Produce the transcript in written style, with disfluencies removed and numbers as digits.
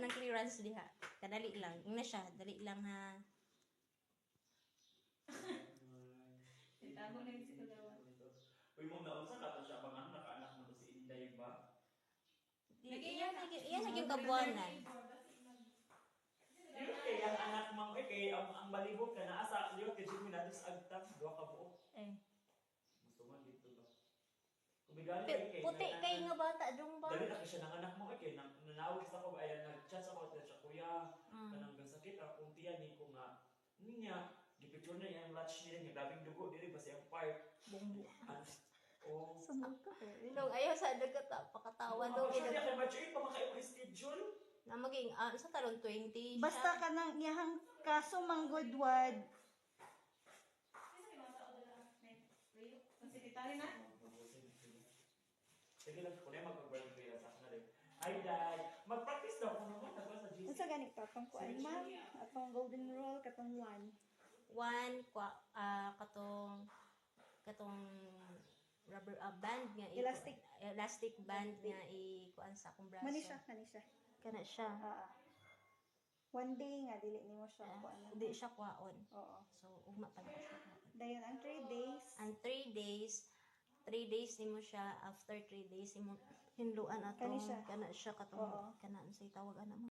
kanang clearance diha. Kadali lang. Ina siya, dali lang ha. Itago na yung sikulawan. Uy, mo naunsa ka to siya bang ano nakaanak mo to si Inday ba? Iyan naging kabuanan. Dili kay ang anak mo kay ang balibog ka na asa liyo kay Jimmy na dus agtang duha ka buok. Gusto man dito ba? Kumigali kay Puti kay nga bata dong ba? dali na kay siya ng anak mo kay nanawag sa ko ayan nag-chat sa ko siya kuya kanang sakit akong tiyan ni ko nga niya gipicture na yung lunch nila nga daming dugo dili ba siyang part Bumbu. oh Sumog ka eh. Nung ayaw sa dagat pakatawa daw siya gid. kay Marjorie pa makaimo schedule Na maging sa taron 20 siya. Basta ka nang iyahang kaso manggudwad. Ang sekretary na? sige lang kunay mag-birthday kaya sa akin na rin ay dad mag-practice daw kung naman nagwa sa GC Unsa gani ka atong kuan ma'am? Atong golden rule katong 1. Katong rubber band nga elastic band nga kuan sa akong braso. Kani siya. Kana siya. One day nga dili nimo siya kuan. Hindi siya kwaon. Oo. So ugma pa na siya kwaon. Dayon ang 3 days. Ang 3 days nimo siya, after 3 days imo hinluan atong Kani siya. kana siya katong Oo. kana say tawag ana mo.